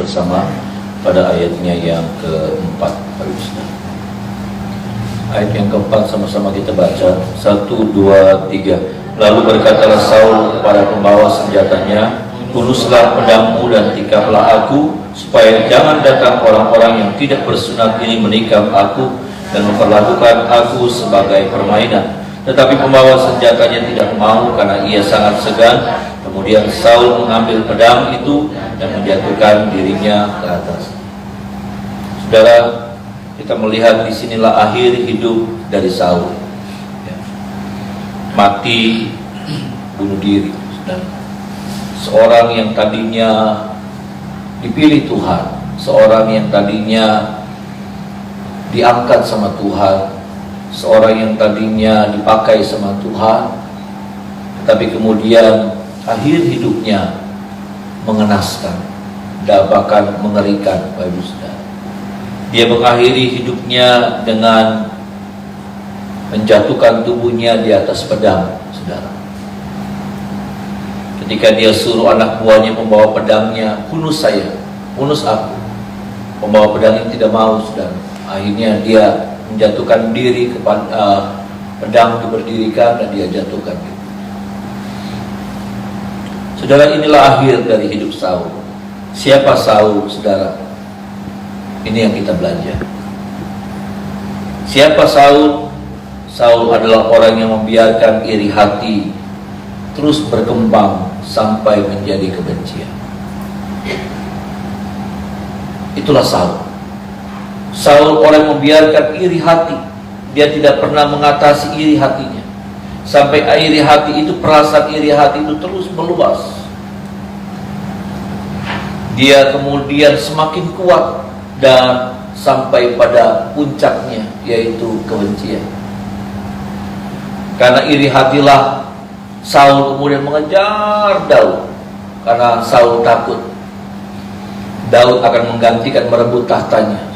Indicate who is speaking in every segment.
Speaker 1: bersama pada ayatnya yang keempat. Ayat yang keempat sama-sama kita baca. 1, 2, 3. Lalu berkatalah Saul kepada pembawa senjatanya, "Uruslah pedangmu dan tikaplah aku, supaya jangan datang orang-orang yang tidak bersunat ini menikam aku dan memperlakukan aku sebagai permainan." Tetapi pembawa senjatanya tidak mau karena ia sangat segan. Kemudian Saul mengambil pedang itu dan menjatuhkan dirinya ke atas. Saudara, kita melihat disinilah akhir hidup dari Saul. Mati, bunuh diri. Seorang yang tadinya dipilih Tuhan, seorang yang tadinya diangkat sama Tuhan, seorang yang tadinya dipakai sama Tuhan, tetapi kemudian akhir hidupnya mengenaskan, bahkan mengerikan, Bapak Ibu Saudara. Dia mengakhiri hidupnya dengan menjatuhkan tubuhnya di atas pedang, Saudara. Ketika dia suruh anak buahnya membawa pedangnya, "Bunuh saya, bunuh aku." Pembawa pedang ini tidak mau, Saudara. Akhirnya dia menjatuhkan diri kepada pedang diberdirikan dan dia jatuhkan. Saudara, inilah akhir dari hidup Saul. Siapa Saul, Saudara? Ini yang kita belajar. Siapa Saul? Saul adalah orang yang membiarkan iri hati terus berkembang sampai menjadi kebencian. Itulah Saul. Saul orang yang membiarkan iri hati. Dia tidak pernah mengatasi iri hatinya. Sampai iri hati itu, perasaan iri hati itu terus meluas. Dia kemudian semakin kuat dan sampai pada puncaknya, yaitu kebencian. Karena iri hatilah Saul kemudian mengejar Daud, karena Saul takut Daud akan menggantikan, merebut tahtanya.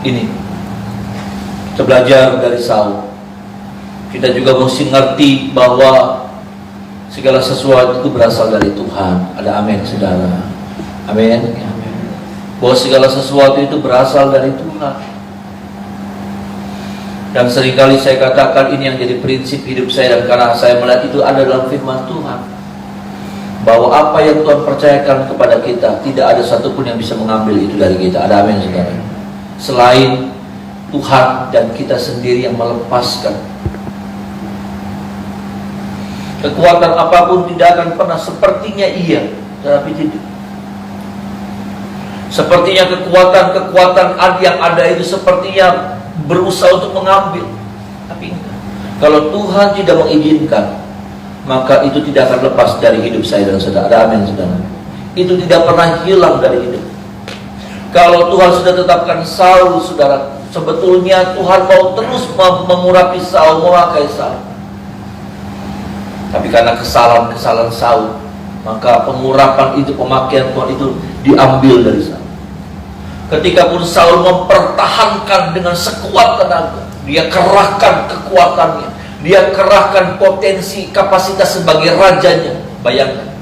Speaker 1: Ini kita belajar dari Saul. Kita juga mesti ngerti bahwa segala sesuatu itu berasal dari Tuhan. Ada amin, saudara? Amin. Bahwa segala sesuatu itu berasal dari Tuhan. Dan seringkali saya katakan ini yang jadi prinsip hidup saya, dan karena saya melihat itu ada dalam firman Tuhan, bahwa apa yang Tuhan percayakan kepada kita, tidak ada satupun yang bisa mengambil itu dari kita. Ada amin, saudara? Selain Tuhan dan kita sendiri yang melepaskan. Kekuatan apapun tidak akan pernah sepertinya iya, tetapi tidak. Sepertinya kekuatan yang ada itu sepertinya berusaha untuk mengambil, tapi enggak. Kalau Tuhan tidak mengizinkan, maka itu tidak akan lepas dari hidup saya dan saudara. Ada amin, saudara? Itu tidak pernah hilang dari hidup. Kalau Tuhan sudah tetapkan Saul, saudara, sebetulnya Tuhan mau terus mengurapi Saul, memakai Saul. Tapi karena kesalahan Saul, maka pengurapan itu, pemakaian Tuhan itu diambil dari Saul. Ketika pun Saul mempertahankan dengan sekuat tenaga, dia kerahkan kekuatannya, dia kerahkan potensi, kapasitas sebagai rajanya. Bayangkan,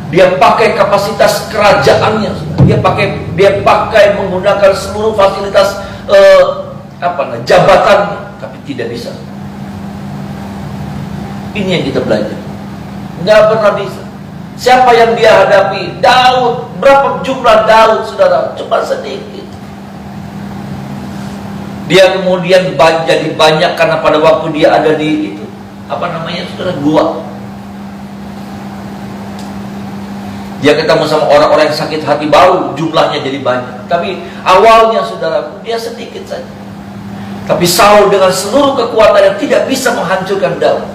Speaker 1: dia pakai kapasitas kerajaannya, dia pakai menggunakan seluruh fasilitas jabatannya, tapi tidak bisa. Ini yang kita belajar. Nggak pernah bisa. Siapa yang dia hadapi? Daud. Berapa jumlah Daud, saudara? Cuma sedikit. Dia kemudian jadi banyak karena pada waktu dia ada di itu, saudara, gua. Dia ketemu sama orang-orang yang sakit hati, baru jumlahnya jadi banyak. Tapi awalnya, saudara, dia sedikit saja. Tapi Saul dengan seluruh kekuatannya tidak bisa menghancurkan Daud.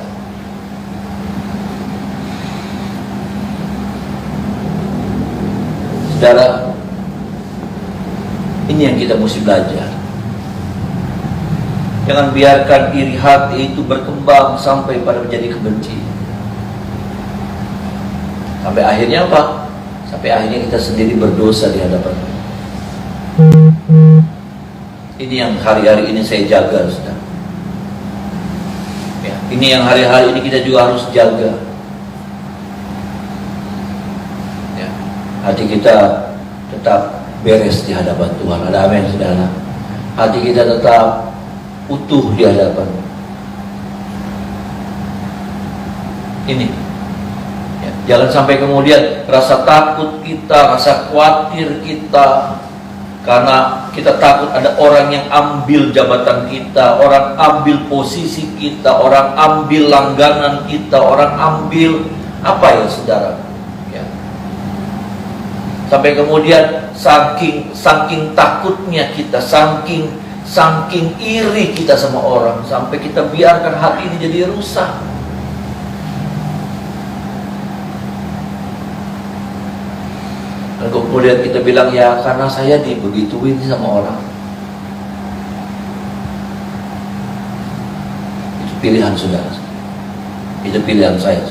Speaker 1: Saudara, ini yang kita mesti belajar. Jangan biarkan iri hati itu berkembang sampai pada menjadi kebencian. Sampai akhirnya apa? Sampai akhirnya kita sendiri berdosa di hadapan Tuhan. Ini yang hari-hari ini saya jaga, saudara. Ya, ini yang hari-hari ini kita juga harus jaga. hati kita tetap beres di hadapan Tuhan. Ada amin, saudara. Hati kita tetap utuh di hadapan ini. Ya, jangan sampai kemudian rasa takut kita, rasa khawatir kita, karena kita takut ada orang yang ambil jabatan kita, orang ambil posisi kita, orang ambil langganan kita, orang ambil apa ya, saudara? Ya. Sampai kemudian saking takutnya kita, saking iri kita sama orang, sampai kita biarkan hati ini jadi rusak. Dan kemudian kita bilang, ya karena saya dibegituin sama orang. Itu pilihan saudara, itu pilihan saya.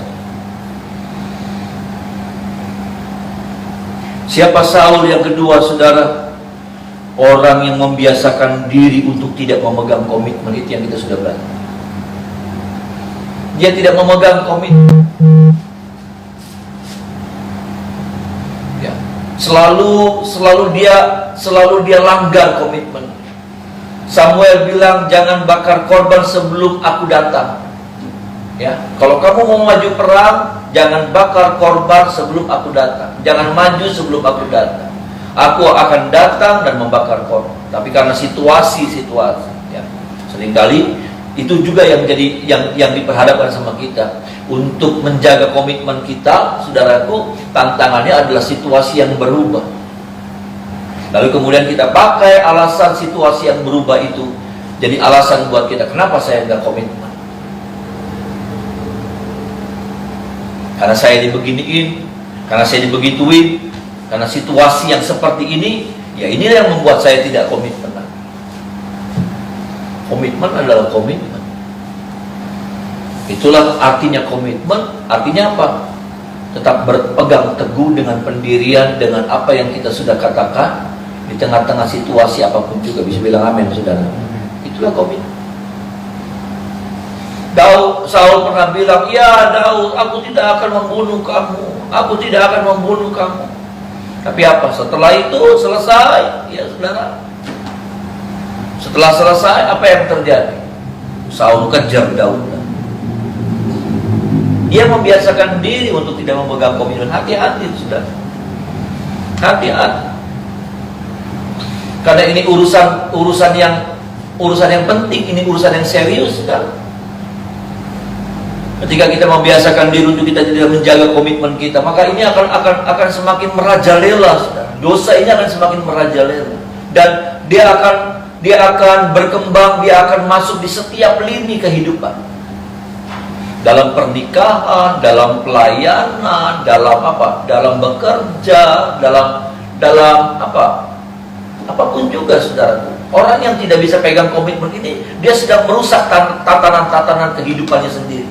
Speaker 1: Siapa Saul yang kedua, saudara? Orang yang membiasakan diri untuk tidak memegang komitmen. Itu yang kita sudah belajar. Dia tidak memegang komitmen. Ya. Selalu dia langgar komitmen. Samuel bilang, jangan bakar korban sebelum aku datang. Ya, kalau kamu mau maju perang, jangan bakar korban sebelum aku datang. Jangan maju sebelum aku datang. Aku akan datang dan membakar korban. Tapi karena situasi, ya, seringkali itu juga yang jadi yang diperhadapkan sama kita. Untuk menjaga komitmen kita, saudaraku, tantangannya adalah situasi yang berubah. Lalu kemudian kita pakai alasan situasi yang berubah itu jadi alasan buat kita, kenapa saya nggak komitmen? Karena saya dibeginiin, karena saya dibegituin, karena situasi yang seperti ini, ya inilah yang membuat saya tidak komitmen. Komitmen adalah komitmen. Itulah artinya komitmen. Artinya apa? Tetap berpegang teguh dengan pendirian, dengan apa yang kita sudah katakan di tengah-tengah situasi apapun juga. Bisa bilang amin, saudara. Itulah komitmen. Saul pernah bilang, ya Daud, aku tidak akan membunuh kamu. Aku tidak akan membunuh kamu. Tapi apa? Setelah itu selesai, ya saudara. Setelah selesai, apa yang terjadi? Saul kejar Daud. Dia membiasakan diri untuk tidak memegang komitmen. Hati-hati, saudara. Hati-hati. Karena ini urusan yang penting, ini urusan yang serius, saudara. Ketika kita membiasakan diri untuk kita tidak menjaga komitmen kita, maka ini akan semakin merajalela, saudara. Dosa ini akan semakin merajalela, dan dia akan berkembang, dia akan masuk di setiap lini kehidupan. Dalam pernikahan, dalam pelayanan, dalam apa? Dalam bekerja, dalam apa? Apapun juga, saudara. Orang yang tidak bisa pegang komitmen ini, dia sedang merusak tatanan-tatanan kehidupannya sendiri.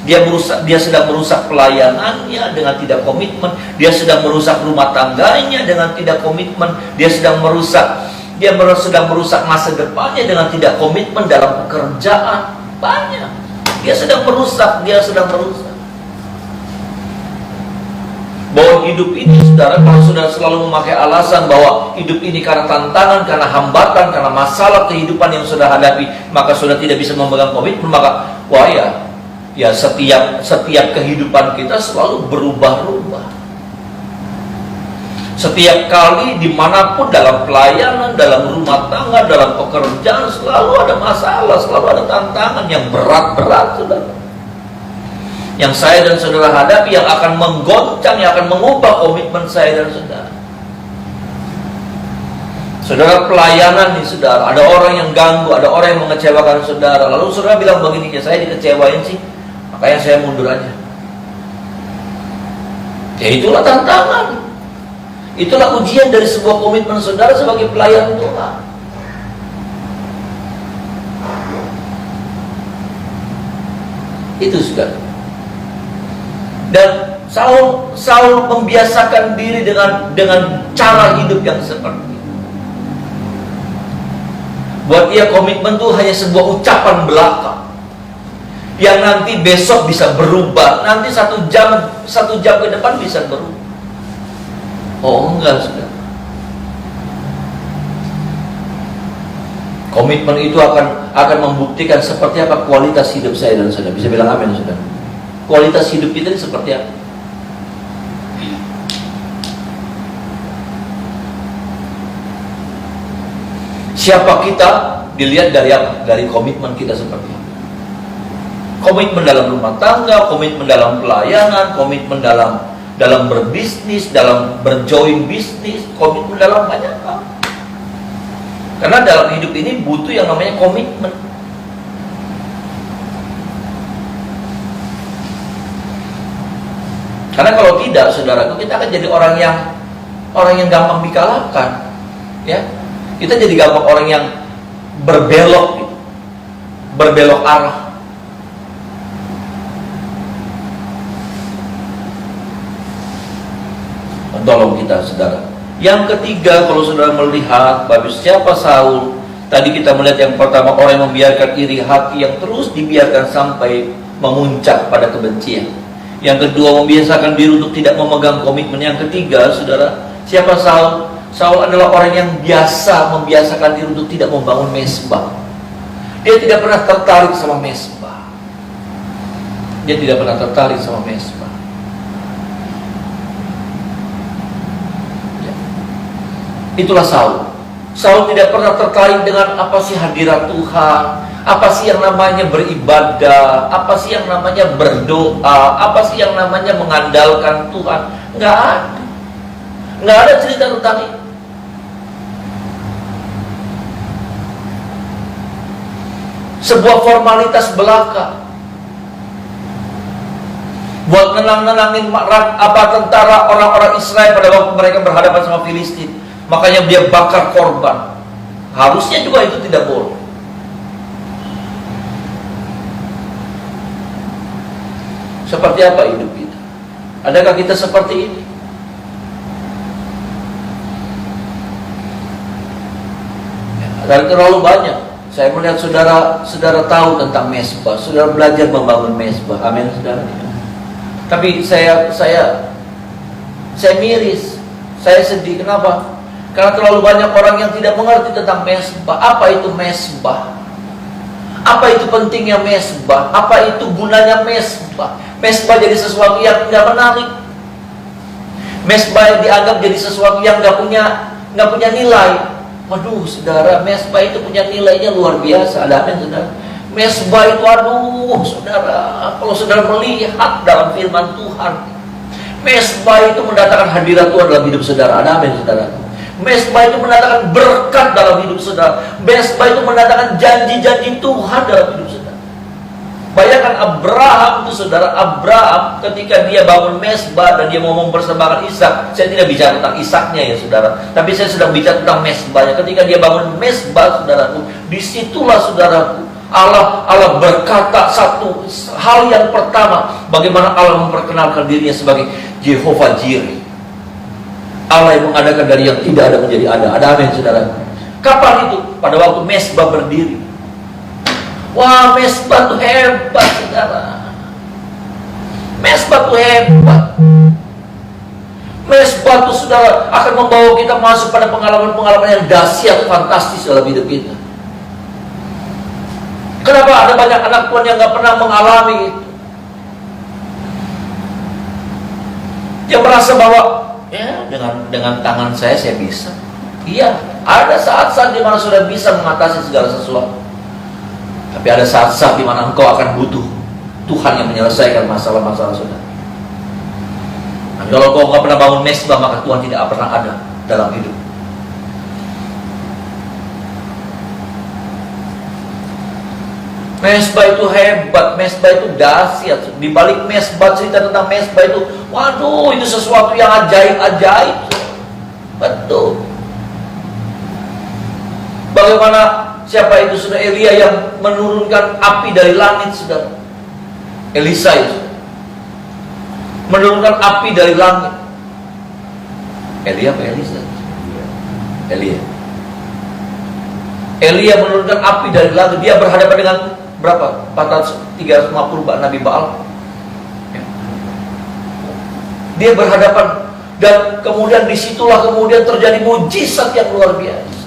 Speaker 1: Dia sedang merusak pelayanannya dengan tidak komitmen. Dia sedang merusak rumah tangganya dengan tidak komitmen. Dia sedang merusak masa depannya dengan tidak komitmen dalam pekerjaan. Banyak. Dia sedang merusak. Bahwa hidup ini, saudara, kalau sudah selalu memakai alasan bahwa hidup ini karena tantangan, karena hambatan, karena masalah kehidupan yang sudah hadapi, maka sudah tidak bisa memegang komitmen, maka wah ya setiap kehidupan kita selalu berubah-ubah. Setiap kali dimanapun, dalam pelayanan, dalam rumah tangga, dalam pekerjaan, selalu ada masalah, selalu ada tantangan yang berat-berat, saudara. Yang saya dan saudara hadapi, yang akan menggoncang, yang akan mengubah komitmen saya dan saudara. Saudara, pelayanan nih, saudara, ada orang yang ganggu, ada orang yang mengecewakan saudara. Lalu saudara bilang begini, ya saya dikecewain sih, makanya saya mundur aja. Ya itulah tantangan. Itulah ujian dari sebuah komitmen saudara sebagai pelayan Tuhan. Itu, saudara. Dan Saul membiasakan diri dengan cara hidup yang seperti itu. Buat dia komitmen itu hanya sebuah ucapan belaka yang nanti besok bisa berubah, nanti satu jam ke depan bisa berubah. Oh enggak, saudara. Komitmen itu akan membuktikan seperti apa kualitas hidup saya dan saudara. Bisa bilang amin, saudara. Kualitas hidup kita ini seperti apa? Siapa kita dilihat dari apa? Dari komitmen kita seperti apa? Komitmen dalam rumah tangga, komitmen dalam pelayanan, komitmen dalam berbisnis, dalam berjoin bisnis, komitmen dalam banyak hal. Karena dalam hidup ini butuh yang namanya komitmen. Karena kalau tidak, saudaraku, kita akan jadi orang yang gampang dikalahkan, ya. Kita jadi gampang orang yang berbelok, gitu. Berbelok arah. Tolong kita, saudara. Yang ketiga, kalau saudara melihat babis siapa Saul, tadi kita melihat yang pertama, orang yang membiarkan iri hati yang terus dibiarkan sampai memuncak pada kebencian. Yang kedua, membiasakan diri untuk tidak memegang komitmen. Yang ketiga, saudara, siapa Saul? Saul adalah orang yang membiasakan diri untuk tidak membangun mezbah. Dia tidak pernah tertarik sama mezbah. Dia tidak pernah tertarik sama mezbah. Itulah Saul. Saul tidak pernah tertarik dengan apa sih hadirat Tuhan, apa sih yang namanya beribadah, apa sih yang namanya berdoa, apa sih yang namanya mengandalkan Tuhan. Nggak ada cerita tentang itu. Sebuah formalitas belaka buat nenangin apa tentara orang-orang Israel pada waktu mereka berhadapan sama Filistin. Makanya dia bakar korban. Harusnya juga itu tidak boleh. Seperti apa hidup kita? Adakah kita seperti ini? Dan terlalu banyak. Saya melihat saudara tahu tentang mezbah, saudara belajar membangun mezbah. Amin, saudara. Tapi saya miris, saya sedih. Kenapa? Karena terlalu banyak orang yang tidak mengerti tentang mezbah. Apa itu mezbah? Apa itu pentingnya mezbah? Apa itu gunanya mezbah? Mezbah jadi sesuatu yang tidak menarik. Mezbah yang dianggap jadi sesuatu yang nggak punya nilai. Waduh, saudara, mezbah itu punya nilainya luar biasa. Ada amin, saudara. Mezbah itu, aduh, saudara, kalau saudara melihat dalam firman Tuhan, mezbah itu mendatangkan hadirat Tuhan dalam hidup saudara. Ada amin, saudara. Mezbah itu mendatangkan berkat dalam hidup saudara. Mezbah itu mendatangkan janji-janji Tuhan dalam hidup saudara. Bayangkan Abraham itu, saudara. Abraham ketika dia bangun mezbah dan dia mau mempersembahkan Ishak. Saya tidak bicara tentang Ishaknya ya, saudara, tapi saya sedang bicara tentang mezbahnya. Ketika dia bangun mezbah, saudaraku, disitulah, saudaraku, Allah berkata satu hal yang pertama. Bagaimana Allah memperkenalkan dirinya sebagai Jehovah Jireh, Allah yang mengadakan dari yang tidak ada menjadi ada. Ada amin, saudara. Kapan itu? Pada waktu mezbah berdiri. Wah, mezbah itu hebat, saudara. Mezbah itu hebat. Mezbah itu, saudara, akan membawa kita masuk pada pengalaman-pengalaman yang dahsyat, fantastis dalam hidup kita. Kenapa ada banyak anak Tuhan yang gak pernah mengalami itu? Dia merasa bahwa ya, dengan tangan saya bisa. Iya, ada saat-saat di mana sudah bisa mengatasi segala sesuatu. Tapi ada saat-saat di mana engkau akan butuh Tuhan yang menyelesaikan masalah-masalah saudara. Dan kalau engkau nggak pernah bangun mezbah, maka Tuhan tidak pernah ada dalam hidup. Mezbah itu hebat, mezbah itu dahsyat. Di balik mezbah, cerita tentang mezbah itu, waduh, itu sesuatu yang ajaib-ajaib. Betul. Bagaimana, siapa itu, saudara? Elia yang menurunkan api dari langit, saudara. Elisa itu menurunkan api dari langit. Elia apa Elisa? Elia menurunkan api dari langit. Dia berhadapan dengan berapa? 350 Nabi Baal. Dia berhadapan Dan kemudian disitulah kemudian terjadi mujizat yang luar biasa.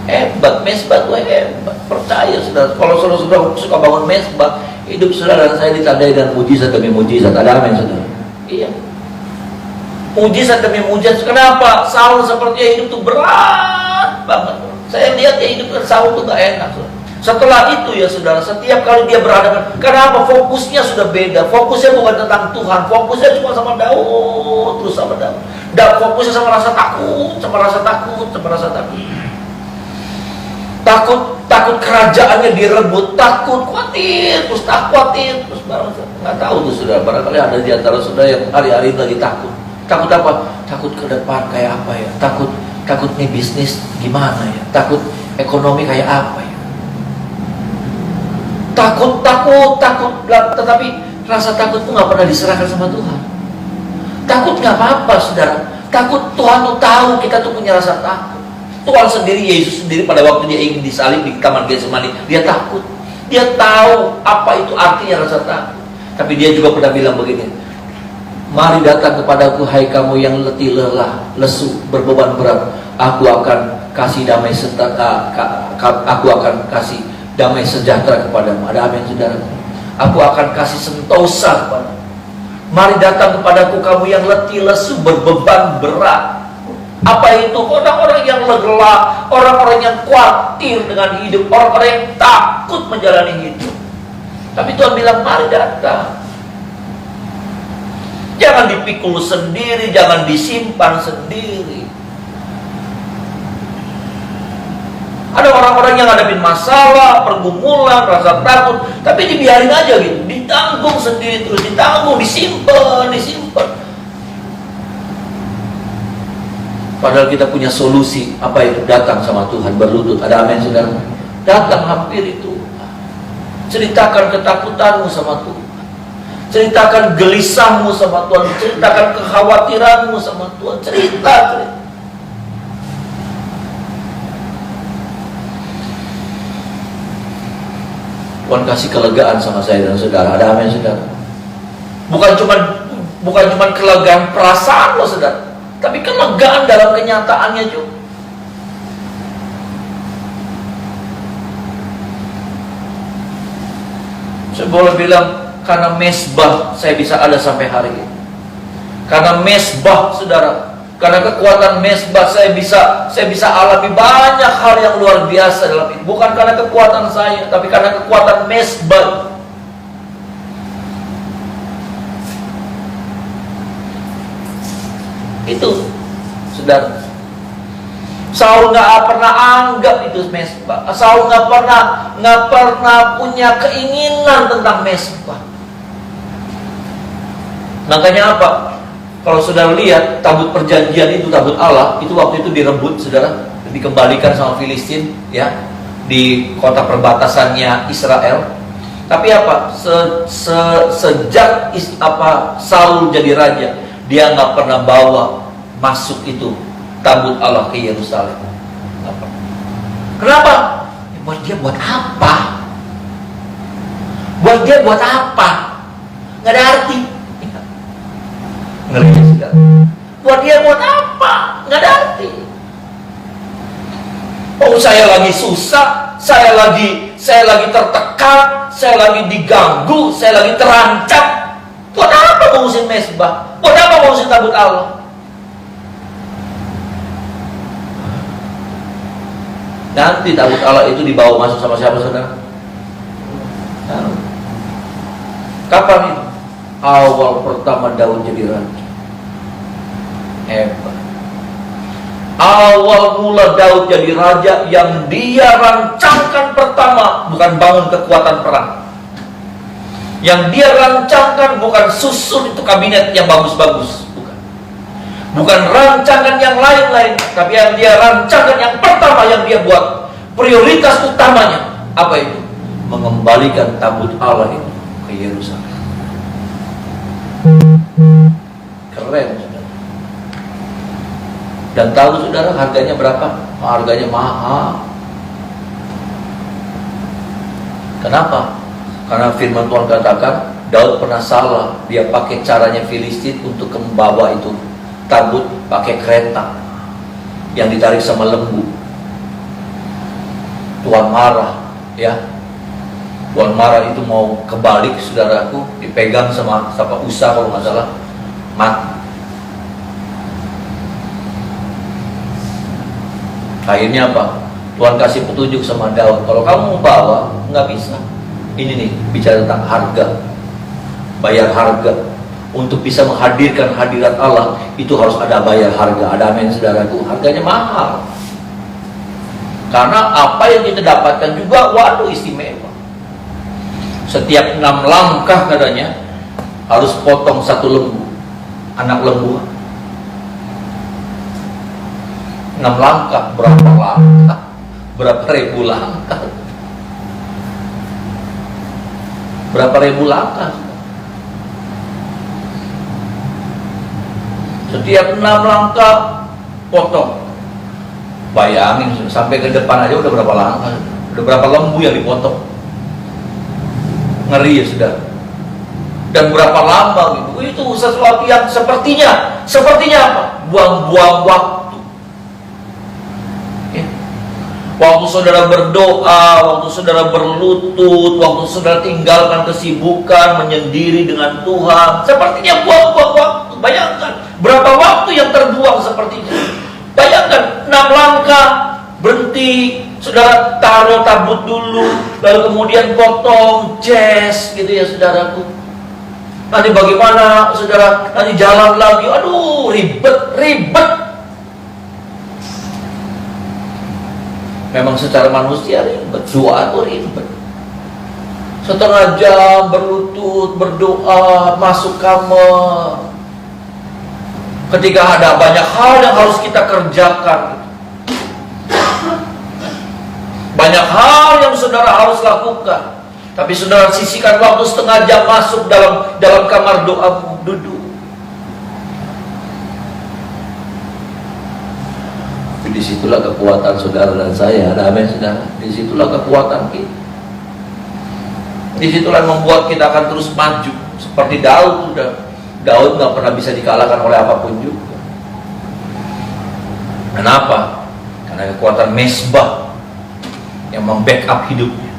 Speaker 1: Hebat, mesbah itu hebat. Percaya saudara, kalau saudara suka bangun mesbah, hidup saudara dan saya ditandai dengan mujizat demi mujizat. Ada amin saudara? Iya. Mujizat demi mujizat. Kenapa? Saul sepertinya hidup itu berat banget. Saya lihat ya hidup Saul itu gak enak saudara. Setelah itu ya saudara, setiap kali dia berhadapan, kenapa? Fokusnya sudah beda. Fokusnya bukan tentang Tuhan, fokusnya cuma sama Daud, terus sama Daud. Dan fokusnya sama rasa takut, sama rasa takut, sama rasa takut. Takut kerajaannya direbut, takut, khawatir, terus nggak tahu tuh saudara. Barangkali ada di antara saudara yang hari-hari lagi takut. Takut apa? Takut ke depan kayak apa ya? Takut nih bisnis gimana ya? Takut ekonomi kayak apa ya? Takut, tetapi rasa takut itu nggak pernah diserahkan sama Tuhan. Takut nggak apa-apa, saudara. Takut Tuhan tuh tahu kita tuh punya rasa takut. Tuhan sendiri, Yesus sendiri pada waktu dia ingin disalib di Taman Getsemani, dia takut. Dia tahu apa itu artinya rasa takut. Tapi dia juga pernah bilang begini, mari datang kepadaku hai kamu yang letih lelah, lesu, berbeban berat. Aku akan kasih damai damai sejahtera kepadamu. Ada amin saudara? Aku akan kasih sentosa kepadamu. Mari datang kepadaku kamu yang letih lesu, berbeban berat. Apa itu? Orang-orang yang lelah, orang-orang yang khawatir dengan hidup, orang-orang yang takut menjalani hidup. Tapi Tuhan bilang mari datang. Jangan dipikul sendiri, jangan disimpan sendiri. Ada orang-orang yang ngadepin masalah, pergumulan, rasa takut, tapi dibiarin aja gitu, ditanggung sendiri terus, ditanggung, disimpan. Padahal kita punya solusi. Apa itu? Datang sama Tuhan, berlutut. Ada amin saudara? Datang, hampiri Tuhan. Ceritakan ketakutanmu sama Tuhan, ceritakan gelisahmu sama Tuhan, ceritakan kekhawatiranmu sama Tuhan. Cerita. Tuhan kasih kelegaan sama saya dan saudara. Ada amin saudara? Bukan cuma kelegaan perasaan lo saudara, tapi kelegaan dalam kenyataannya juga. Saya boleh bilang, karena mesbah saya bisa ada sampai hari ini. Karena mesbah saudara, karena kekuatan mesbah saya bisa alami banyak hal yang luar biasa dalam hidup. Bukan karena kekuatan saya, tapi karena kekuatan mesbah. Itu saudara. Saul nggak pernah anggap itu mesbah. Saul nggak pernah punya keinginan tentang mesbah. Makanya apa? Kalau saudara lihat tabut perjanjian itu, tabut Allah itu waktu itu direbut saudara, dikembalikan sama Filistin ya, di kota perbatasannya Israel. Tapi apa? Sejak Saul jadi raja, dia nggak pernah bawa masuk itu tabut Allah ke Yerusalem. Kenapa? Buat dia buat apa? Buat dia buat apa? Nggak ada arti. Ngeri sudah. Buat dia buat apa? Nggak ada arti. Oh, saya lagi susah, saya lagi tertekan, saya lagi diganggu, saya lagi terancam. Buat apa ngurusin mesbah? Buat apa ngurusin tabut Allah? Nanti tabut Allah itu dibawa masuk sama siapa saudara? Kapan itu? Awal pertama Daud jadi raja. Hebat. Awal mula Daud jadi raja, yang dia rancangkan pertama bukan bangun kekuatan perang. Yang dia rancangkan bukan susun itu kabinet yang bagus-bagus, bukan rancangan yang lain-lain, tapi yang dia rancangkan yang pertama, yang dia buat prioritas utamanya apa itu? Mengembalikan tabut Allah itu ke Yerusalem. Keren saudara. Dan tahu saudara harganya berapa? Harganya mahal. Kenapa? Karena firman Tuhan katakan Daud pernah salah, dia pakai caranya Filistin untuk membawa itu tabut pakai kereta yang ditarik sama lembu. Tuhan marah, ya. Tuhan marah, itu mau kebalik, saudaraku, dipegang sama Usa kalau nggak salah, mati. Akhirnya apa? Tuhan kasih petunjuk sama Daud, kalau kamu mau bawa, nggak bisa. Ini nih, bicara tentang harga, bayar harga. Untuk bisa menghadirkan hadirat Allah, itu harus ada bayar harga. Ada amin, saudaraku, harganya mahal. Karena apa yang kita dapatkan juga, waduh, istimewa. Setiap 6 langkah katanya, harus potong 1 lembu, anak lembu. 6 langkah, berapa langkah? Berapa ribu langkah? Berapa ribu langkah? Setiap 6 langkah potong. Bayangin, sampai ke depan aja udah berapa langkah, udah berapa lembu yang dipotong. Ngeri ya sudah. Dan berapa lama gitu. Itu sesuatu yang sepertinya apa? Buang-buang waktu. Ya. Waktu saudara berdoa, waktu saudara berlutut, waktu saudara tinggalkan kesibukan, menyendiri dengan Tuhan, sepertinya buang-buang waktu. Bayangkan berapa waktu yang terbuang sepertinya. Bayangkan 6 langkah, berhenti, saudara taruh tabut dulu, lalu kemudian potong, jazz gitu ya saudaraku. Nanti bagaimana saudara, nanti jalan lagi, aduh ribet. Memang secara manusia ribet, doa itu ribet. Setengah jam berlutut, berdoa, masuk kamar. Ketika ada banyak hal yang harus kita kerjakan, banyak hal yang saudara harus lakukan, tapi saudara sisihkan waktu setengah jam masuk dalam kamar doa, duduk. Disitulah kekuatan saudara dan saya. Ada amin saudara. Disitulah kekuatan kita. Disitulah yang membuat kita akan terus maju. Seperti Daud Daud nggak pernah bisa dikalahkan oleh apapun juga. Kenapa? Karena kekuatan mesbah yang membackup hidupnya.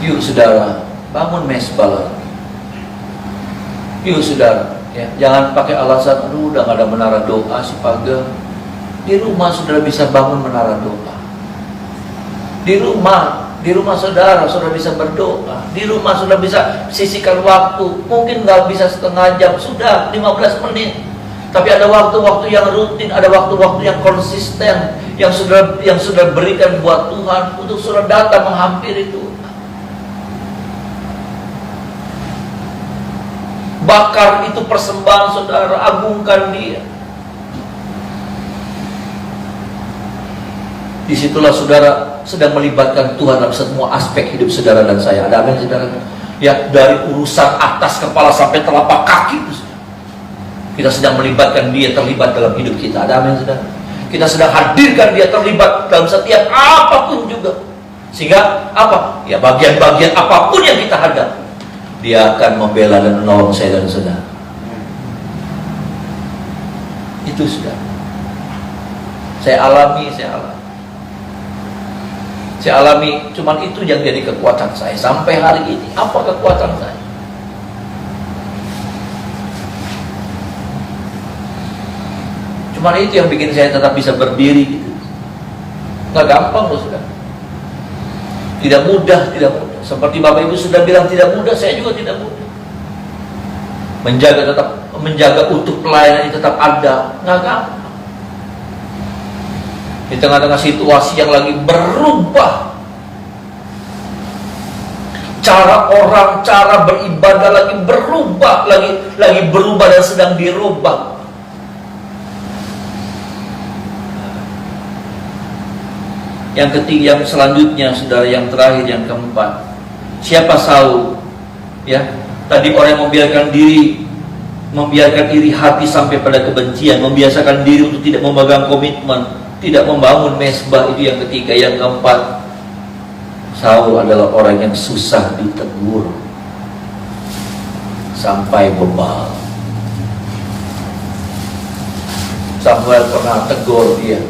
Speaker 1: Yuk saudara, bangun mesbah lagi. Yuk saudara, ya, jangan pakai alasan, aduh udah nggak ada menara doa si Paga. Di rumah saudara bisa bangun menara doa. Di rumah saudara bisa berdoa. Di rumah saudara bisa sisihkan waktu. Mungkin nggak bisa setengah jam, sudah 15 menit. Tapi ada waktu-waktu yang rutin, ada waktu-waktu yang konsisten yang sudah berikan buat Tuhan untuk saudara datang menghampiri Tuhan. Bakar itu persembahan saudara, agungkan Dia. Disitulah saudara sedang melibatkan Tuhan dalam semua aspek hidup saudara dan saya. Ada amin saudara? Ya, dari urusan atas kepala sampai telapak kaki itu, kita sedang melibatkan Dia terlibat dalam hidup kita. Ada amin saudara? Kita sedang hadirkan Dia terlibat dalam setiap apapun juga. Sehingga apa? Ya, bagian-bagian apapun yang kita hadapi, Dia akan membela dan menolong saya dan saudara. Itu sudah saya alami. Saya alami, cuman itu yang jadi kekuatan saya sampai hari ini. Apa kekuatan saya? Cuman itu yang bikin saya tetap bisa berdiri gitu. Nggak gampang loh sudah. Tidak mudah. Seperti Bapak Ibu sudah bilang tidak mudah, saya juga tidak mudah. Menjaga utuh pelayanan ini tetap ada, nggak gampang. Di tengah-tengah situasi yang lagi berubah, cara beribadah lagi berubah, lagi berubah dan sedang dirubah. Yang ketiga, yang selanjutnya, saudara, yang terakhir, yang keempat, siapa Saul? Ya, tadi orang yang membiarkan iri hati sampai pada kebencian, membiasakan diri untuk tidak memegang komitmen. tidak membangun mezbah, itu yang ketiga. Yang keempat, Saul adalah orang yang susah ditegur sampai bebal. Samuel pernah tegur dia,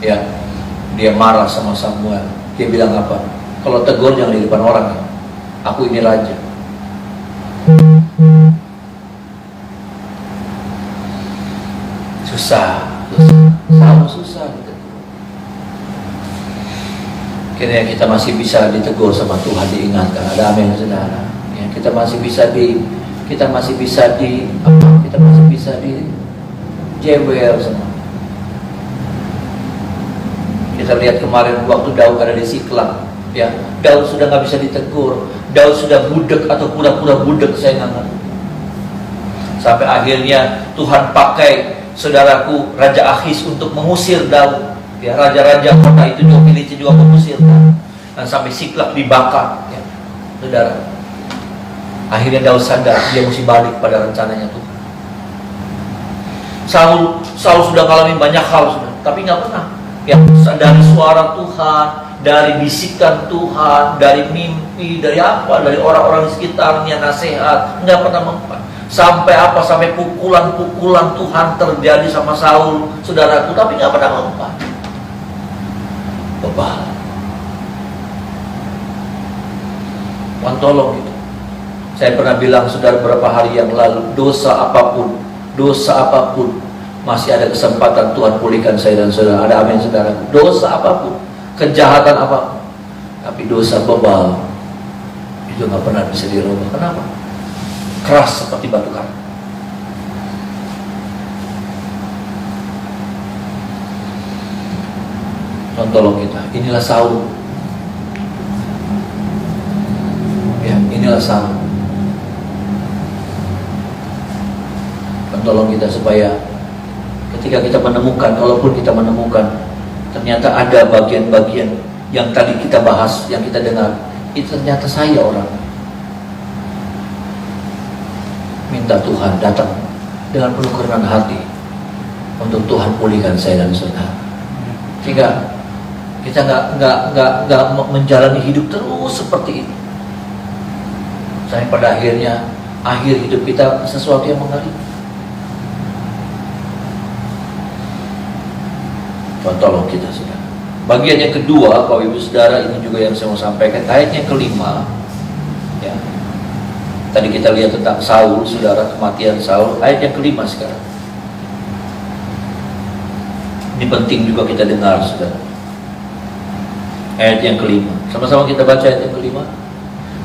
Speaker 1: ya, dia marah sama Samuel. Dia bilang apa? Kalau tegur jangan di depan orang, aku ini raja. Susah. Saul susah ditegur. Kira kita masih bisa ditegur sama Tuhan, diingatkan. Ada amin, saudara. Ya, kita masih bisa di jewer semua. Kita lihat kemarin waktu Daud ada di Siklag, ya, Daud sudah nggak bisa ditegur. Daud sudah budek atau pura-pura budek, saya nggak ngerti. Sampai akhirnya Tuhan pakai saudaraku Raja Akhis untuk mengusir Daud. Ya, raja-raja kota itu juga Filisti juga mengusir Daud. Dan sampai Siklag dibakar, ya, saudara. Akhirnya Daud sadar dia mesti balik pada rencananya Tuhan. Saul sudah mengalami banyak hal, tapi nggak pernah. Ya, dari suara Tuhan, dari bisikan Tuhan, dari mimpi, dari apa, dari orang-orang di sekitarnya, nasihat, nggak pernah mempan. Sampai apa? Sampai pukulan-pukulan Tuhan terjadi sama Saul, saudaraku, tapi nggak pernah mempan. Bebal. Tuhan tolong gitu. Saya pernah bilang, saudara, beberapa hari yang lalu, dosa apapun masih ada kesempatan Tuhan pulihkan saya dan saudara. Ada amin, saudara. Dosa apapun, kejahatan apapun, tapi dosa bebal itu nggak pernah bisa dirubah. Kenapa? Keras seperti batu karang. Tuhan tolong kita. Inilah Saul. Ya, inilah Saul. Tolong kita supaya ketika kita menemukan, kalaupun kita menemukan ternyata ada bagian-bagian yang tadi kita bahas, yang kita dengar, itu ternyata saya orang. Minta Tuhan datang dengan penuh kerendahan hati untuk Tuhan pulihkan saya dan saudara. Sehingga kita nggak menjalani hidup terus seperti ini. Sampai pada akhirnya akhir hidup kita sesuatu yang mengerikan. Tuhan tolong kita, saudara. Bagian yang kedua, Bapak Ibu Saudara, ini juga yang saya mau sampaikan. Ayat yang kelima, ya. Tadi kita lihat tentang Saul, saudara, kematian Saul. Ayat yang kelima sekarang. Ini penting juga kita dengar, saudara. Ayat yang kelima. Sama-sama kita baca ayat yang kelima.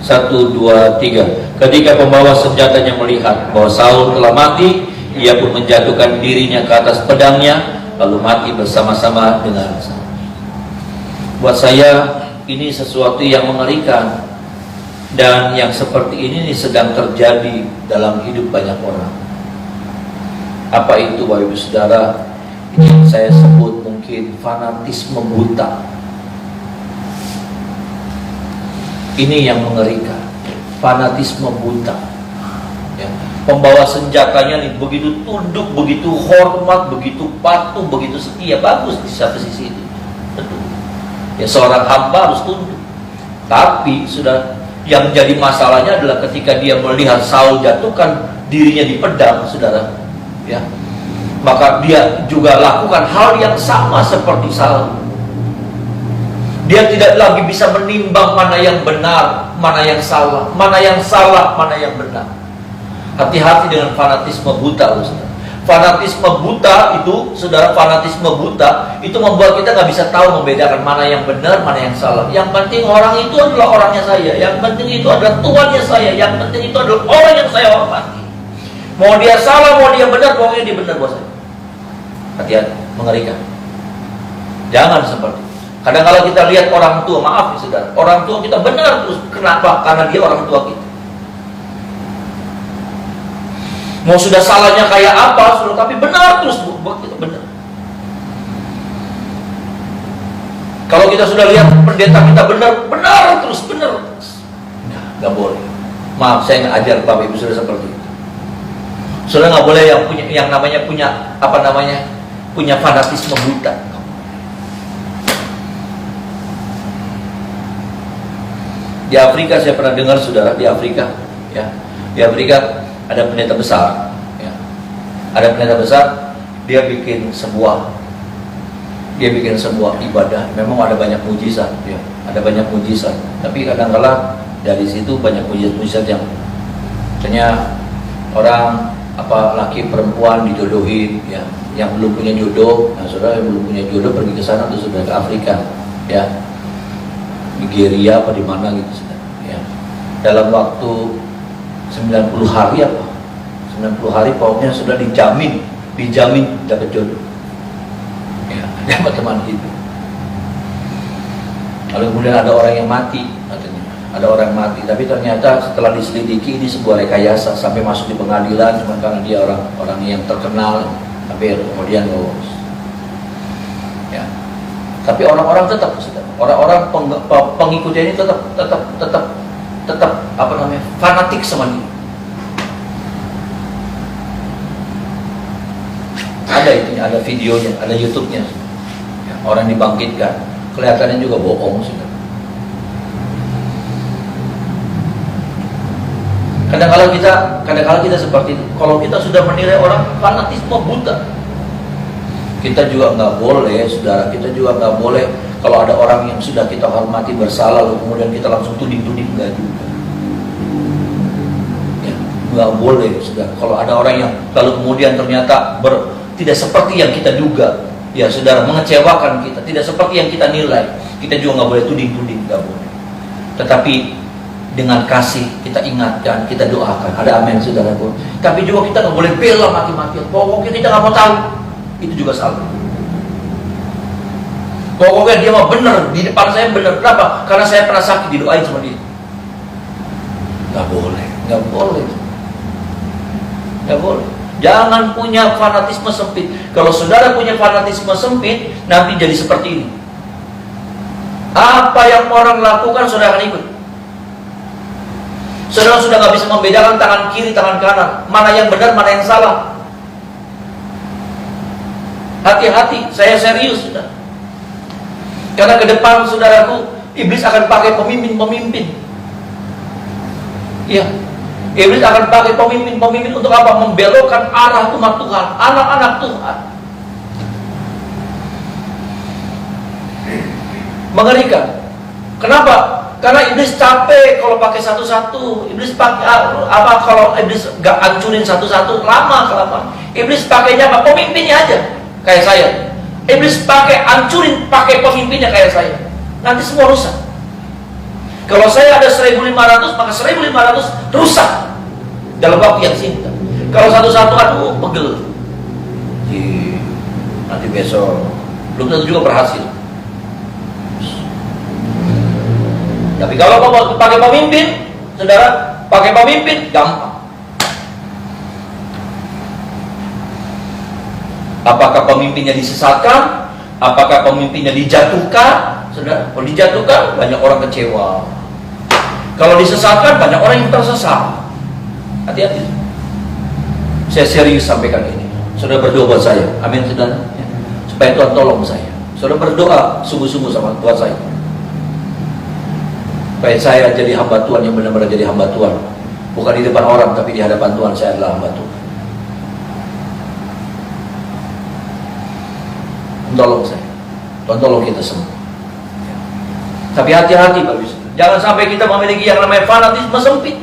Speaker 1: 1, 2, 3. Ketika pembawa senjatanya melihat bahwa Saul telah mati, ia pun menjatuhkan dirinya ke atas pedangnya, lalu mati bersama-sama dengan Saul. Buat saya ini sesuatu yang mengerikan, dan yang seperti ini sedang terjadi dalam hidup banyak orang. Apa itu, Bapak Ibu Saudara? Ini yang saya sebut mungkin fanatisme buta. Ini yang mengerikan, fanatisme buta. Ya. Pembawa senjatanya nih begitu tunduk, begitu hormat, begitu patuh, begitu setia. Bagus di satu sisi itu, betul. Ya, seorang hamba harus tunduk. Tapi sudah yang jadi masalahnya adalah ketika dia melihat Saul jatuhkan dirinya di pedang, saudara, ya, maka dia juga lakukan hal yang sama seperti Saul. Dia tidak lagi bisa menimbang mana yang benar, mana yang salah, mana yang salah, mana yang benar. Hati-hati dengan fanatisme buta, saudara. Fanatisme buta itu, saudara, fanatisme buta itu membuat kita nggak bisa tahu membedakan mana yang benar, mana yang salah. Yang penting orang itu adalah orangnya saya. Yang penting itu adalah Tuhannya saya. Yang penting itu adalah orang yang saya hormati. Mau dia salah, mau dia benar, pokoknya dia benar buat saya. Hati-hati, mengerikan. Jangan seperti itu. Kadang-kadang kita lihat orang tua, maaf ya saudara, orang tua kita benar terus. Kenapa? Karena dia orang tua kita. Mau sudah salahnya kayak apa, sudah, tapi benar terus buat kita benar. Kalau kita sudah lihat pendeta kita benar terus, benar terus. Nggak boleh. Maaf, saya nggak ajar Bapak Ibu Saudara seperti itu. Saudara nggak boleh yang namanya punya fanatisme buta. Di Afrika saya pernah dengar, saudara, di Afrika, ya, di Afrika ada pendeta besar, ya, ada pendeta besar, dia bikin sebuah ibadah. Memang ada banyak mujizat, ya, ada banyak mujizat. Tapi kadang-kala dari situ banyak mujizat yang ternyata orang laki perempuan dijodohin, ya, yang belum punya jodoh, nah saudara yang belum punya jodoh pergi ke sana tuh saudara, ke Afrika, ya, Nigeria apa di mana gitu, saudara, ya, dalam waktu 90 hari 90 hari pokoknya sudah dijamin dapat jodoh, ya, dapat teman hidup. Lalu kemudian ada orang yang mati, katanya ada orang mati, tapi ternyata setelah diselidiki ini sebuah rekayasa sampai masuk di pengadilan cuma karena dia orang yang terkenal, tapi kemudian lolos, ya. Tapi orang-orang tetap, orang-orang pengikutnya ini tetap fanatik sama dia. Ada itunya, ada videonya, ada YouTube-nya, ya, orang dibangkitkan, kelihatannya juga bohong, saudara. Kadang-kala kita seperti itu. Kalau kita sudah menilai orang fanatisme buta, kita juga nggak boleh, saudara. Kita juga nggak boleh kalau ada orang yang sudah kita hormati bersalah, lalu kemudian kita langsung tuding-tuding, nggak juga. Ya, nggak boleh, saudara. Kalau ada orang yang lalu kemudian ternyata tidak seperti yang kita duga, ya, saudara, mengecewakan kita, tidak seperti yang kita nilai, kita juga nggak boleh tuding-tuding, nggak boleh. Tetapi dengan kasih kita ingatkan, kita doakan, ada amin, saudaraku. Tapi juga kita nggak boleh bela mati-matian. Pokoknya kita nggak mau tahu, itu juga salah. Pokoknya dia mau benar, di depan saya benar. Kenapa? Karena saya pernah sakit, didoain sama dia. Nggak boleh, nggak boleh, nggak boleh. Jangan punya fanatisme sempit. Kalau saudara punya fanatisme sempit, nanti jadi seperti ini. Apa yang orang lakukan, saudara akan ikut. Saudara sudah nggak bisa membedakan tangan kiri, tangan kanan, mana yang benar, mana yang salah. Hati-hati, saya serius, saudara. Karena ke depan, saudaraku, iblis akan pakai pemimpin-pemimpin. Iya, iblis akan pakai pemimpin-pemimpin untuk apa? Membelokkan arah umat Tuhan, anak-anak Tuhan. Mengerikan. Kenapa? Karena iblis capek kalau pakai satu-satu. Iblis pakai kalau iblis gak hancurin satu-satu, lama-kelamaan. Iblis pakainya apa? Pemimpinnya aja, kayak saya. Iblis pakai hancurin, pakai pemimpinnya kayak saya. Nanti semua rusak. Kalau saya ada 1.500, maka 1.500 rusak dalam waktu yang singkat. Kalau satu-satu, aduh, pegel. Nanti besok belum tentu juga berhasil. Tapi kalau mau pakai pemimpin, saudara, pakai pemimpin gampang. Apakah pemimpinnya disesatkan? Apakah pemimpinnya dijatuhkan? Saudara, kalau dijatuhkan banyak orang kecewa. Kalau disesatkan banyak orang yang tersesat. Hati-hati. Saya serius sampaikan ini. Saudara berdoa buat saya. Amin, saudara. Supaya Tuhan tolong saya. Saudara berdoa sungguh-sungguh sama Tuhan saya. Supaya saya jadi hamba Tuhan yang benar-benar jadi hamba Tuhan. Bukan di depan orang, tapi di hadapan Tuhan saya adalah hamba Tuhan. Tolong saya. Tuhan tolong kita semua. Tapi hati-hati, Pak Yusuf. Jangan sampai kita memiliki yang namanya fanatisme sempit.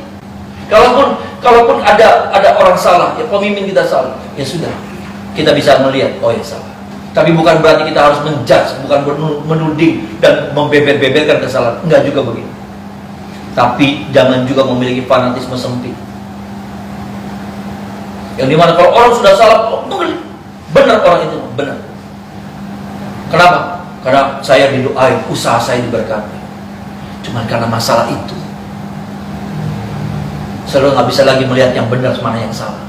Speaker 1: Kalaupun ada orang salah, ya pemimpin kita salah, ya sudah. Kita bisa melihat, oh ya salah. Tapi bukan berarti kita harus menjudge, bukan menuding dan membeber-beberkan kesalahan. Enggak juga begitu. Tapi jangan juga memiliki fanatisme sempit. Yang dimana kalau orang sudah salah, benar orang itu, benar. Kenapa? Karena saya didoain, usaha saya diberkati. Cuma karena masalah itu, selalu nggak bisa lagi melihat yang benar mana yang salah.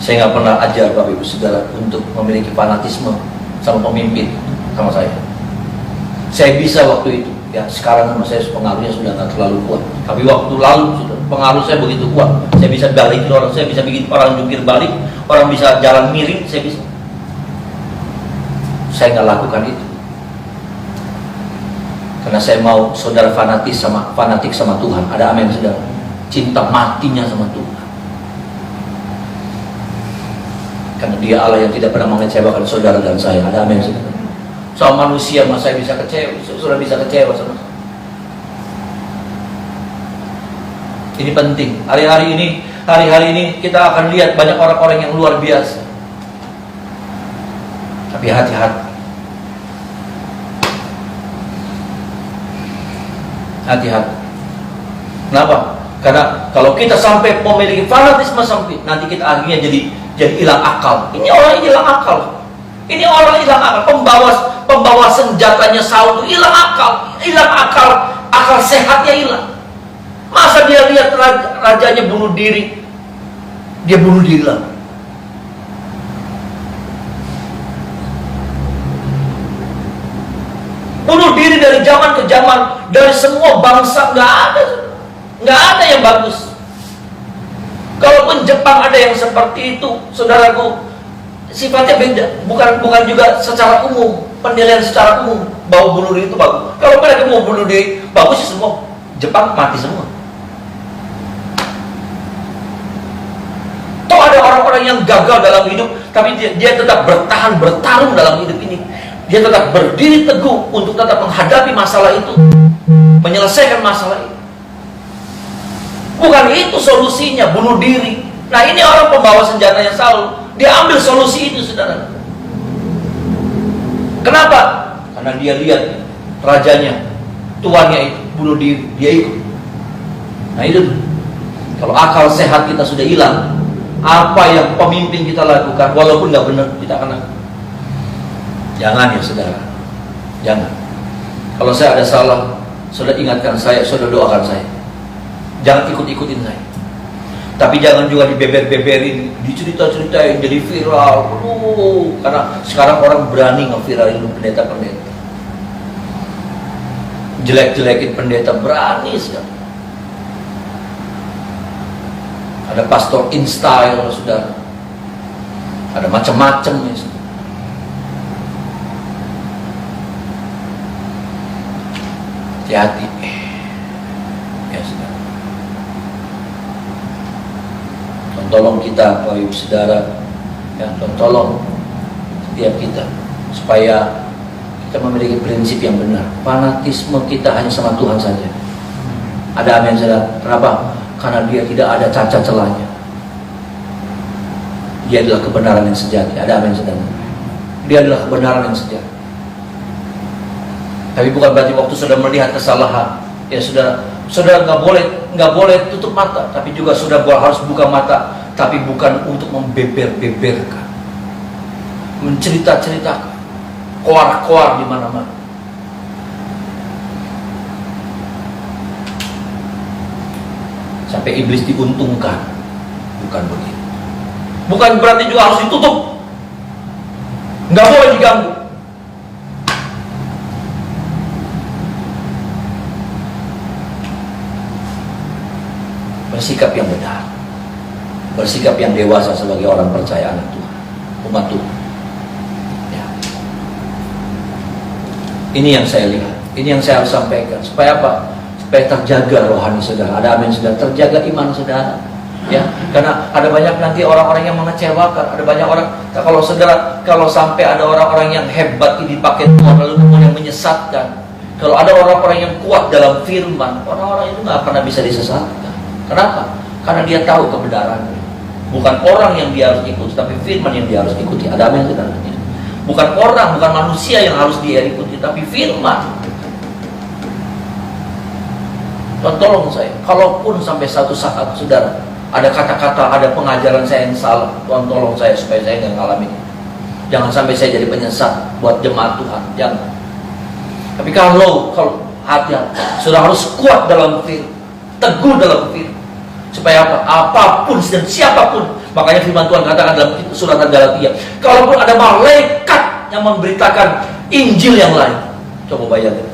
Speaker 1: Saya nggak pernah ajar Bapak Ibu Saudara untuk memiliki fanatisme sama pemimpin sama saya. Saya bisa waktu itu, ya sekarang sama saya pengaruhnya sudah nggak terlalu kuat. Tapi waktu lalu sudah pengaruh saya begitu kuat. Saya bisa balikin orang, saya bisa bikin orang jungkir balik, orang bisa jalan miring, saya bisa. Saya nggak lakukan itu. Karena saya mau saudara fanatik sama Tuhan. Ada amin saudara? Cinta matinya sama Tuhan. Karena Dia Allah yang tidak pernah mengecewakan saudara dan saya. Ada amin saudara? Sama manusia mas saya bisa kecewa, sudah bisa kecewa sama saya. Ini penting. Hari-hari ini kita akan lihat banyak orang-orang yang luar biasa. Tapi hati-hati. Hati-hati. Kenapa? Karena kalau kita sampai memiliki fanatisme sampai nanti kita akhirnya jadi hilang akal. Ini orang hilang akal. Ini orang hilang akal. Pembawa senjatanya Saul itu hilang akal, akal sehatnya hilang. Masa dia lihat rajanya bunuh diri, dia bunuh diri lah. Bunuh diri dari zaman ke zaman, dari semua bangsa, nggak ada yang bagus. Kalaupun Jepang ada yang seperti itu, saudaraku, sifatnya beda, bukan juga secara umum, penilaian secara umum bahwa bunuh diri itu bagus. Kalau mereka mau bunuh diri, bagus sih semua. Jepang mati semua. Toh ada orang-orang yang gagal dalam hidup, tapi dia tetap bertarung dalam hidup ini. Dia tetap berdiri teguh untuk tetap menghadapi masalah itu, menyelesaikan masalah itu. Bukan itu solusinya, bunuh diri. Nah ini orang pembawa senjatanya Saul, dia ambil solusi itu, saudara. Kenapa? Karena dia lihat rajanya, tuannya itu bunuh diri, dia ikut. Nah itu, kalau akal sehat kita sudah hilang, apa yang pemimpin kita lakukan, walaupun nggak benar, kita akan lakukan. Jangan ya saudara, jangan. Kalau saya ada salah, saudara ingatkan saya, saudara doakan saya. Jangan ikut-ikutin saya. Tapi jangan juga dibeber-beberin, dicerita-ceritain, jadi viral. Karena sekarang orang berani nge-viralin pendeta-pendeta. Jelek-jelekin pendeta, berani sekali. Ada pastor in-style, saudara. Ada macam-macam ya, saudara. Hati-hati. Ya, saudara. Tolong kita, Bapak Ibu Saudara, ya, tolong setiap kita supaya kita memiliki prinsip yang benar. Fanatisme kita hanya sama Tuhan saja. Ada amin saudara. Kenapa? Karena Dia tidak ada cacat celahnya. Dia adalah kebenaran yang sejati. Ada amin saudara. Dia adalah kebenaran yang sejati. Tapi bukan berarti waktu saudara melihat kesalahan, ya saudara nggak boleh tutup mata, tapi juga saudara harus buka mata, tapi bukan untuk membeber-beberkan, mencerita-ceritakan, koar-koar di mana-mana. Sampai iblis diuntungkan, bukan begitu. Bukan berarti juga harus ditutup, nggak boleh diganggu. Bersikap yang benar, bersikap yang dewasa sebagai orang percaya anak Tuhan, umat Tuhan. Ya. Ini yang saya lihat, ini yang saya harus sampaikan. Supaya apa? Supaya terjaga rohani saudara. Ada amin saudara, terjaga iman saudara. Ya, karena ada banyak nanti orang-orang yang mengecewakan. Ada banyak orang, kalau saudara, kalau sampai ada orang-orang yang hebat dipakai Tuhan lalu kemudian menyesatkan. Kalau ada orang-orang yang kuat dalam firman, orang-orang itu nggak pernah bisa disesatkan. Kenapa? Karena dia tahu kebenarannya. Bukan orang yang dia harus ikuti, tapi firman yang dia harus ikuti. Ada amin saudara. Bukan orang, bukan manusia yang harus dia ikuti, tapi firman. Tolong saya, kalaupun sampai satu saat saudara ada kata-kata, ada pengajaran saya yang salah, Tuhan tolong saya supaya saya nggak ngalamin. Jangan sampai saya jadi penyesat buat jemaat Tuhan, jangan. Tapi kalau hati-hati, sudah harus kuat dalam firman, teguh dalam firman. Supaya apa? Apapun dan siapapun. Makanya firman Tuhan katakan dalam surat Galatia, kalaupun ada malaikat yang memberitakan Injil yang lain, coba bayangkan.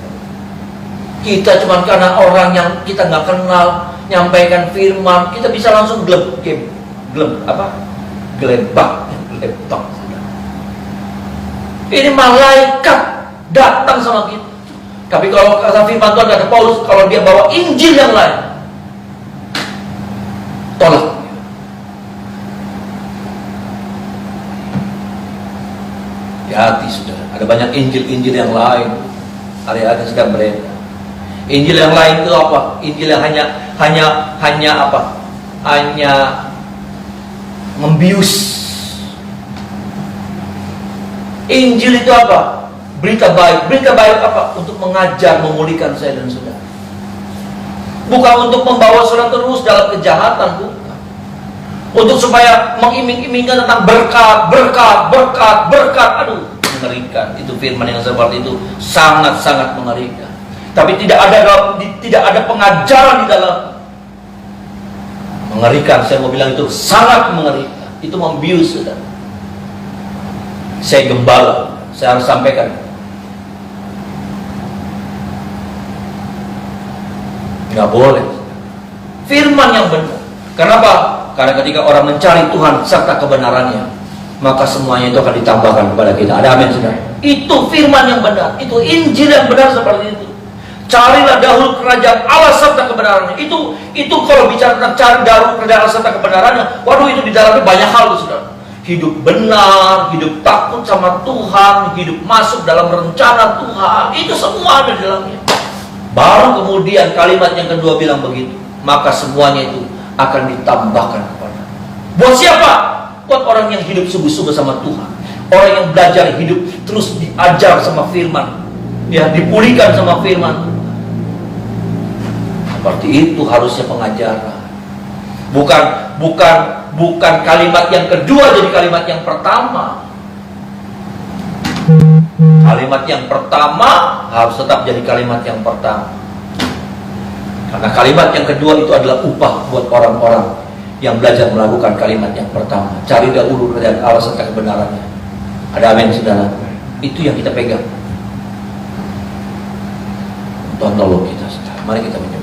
Speaker 1: Kita cuma karena orang yang kita nggak kenal nyampaikan firman, kita bisa langsung gelebak. Ini malaikat datang sama kita. Tapi kalau kata firman Tuhan kata Paulus, kalau dia bawa Injil yang lain, tolak. Hati sudah, ada banyak Injil-Injil yang lain hari-hari sedang beredar. Injil yang lain itu apa? Injil yang hanya apa? Hanya membius. Injil itu apa? Berita baik. Berita baik apa? Untuk mengajar, memulihkan saya dan saudara. Bukan untuk membawa saudara terus dalam kejahatan, bukan. Untuk supaya mengiming-imingkan tentang berkat. Aduh, mengerikan. Itu firman yang seperti itu sangat-sangat mengerikan. Tapi tidak ada pengajaran di dalam. Mengerikan, saya mau bilang itu sangat mengerikan. Itu membius, saudara. Saya gembala, saya harus sampaikan. Nggak boleh. Firman yang benar. Kenapa? Karena ketika orang mencari Tuhan serta kebenarannya, maka semuanya itu akan ditambahkan kepada kita. Ada amin, saudara? Itu firman yang benar. Itu Injil yang benar seperti itu. Carilah dahulu kerajaan Allah serta kebenarannya. Itu kalau bicara tentang cari dahulu kerajaan Allah serta kebenarannya, waduh, itu di dalamnya banyak hal, saudara. Hidup benar, hidup takut sama Tuhan, hidup masuk dalam rencana Tuhan, itu semua ada di dalamnya. Baru kemudian kalimat yang kedua bilang begitu, maka semuanya itu akan ditambahkan kepada. Buat siapa? Buat orang yang hidup sungguh-sungguh sama Tuhan, orang yang belajar hidup terus diajar sama firman, ya, dipulihkan sama firman. Seperti itu harusnya pengajaran. Bukan kalimat yang kedua jadi kalimat yang pertama. Kalimat yang pertama harus tetap jadi kalimat yang pertama. Karena kalimat yang kedua itu adalah upah buat orang-orang yang belajar melakukan kalimat yang pertama. Cari dahulu kerajaan Allah serta kebenarannya. Ada amin, saudara? Itu yang kita pegang. Tuhan tolong kita, saudara. Mari kita mencoba.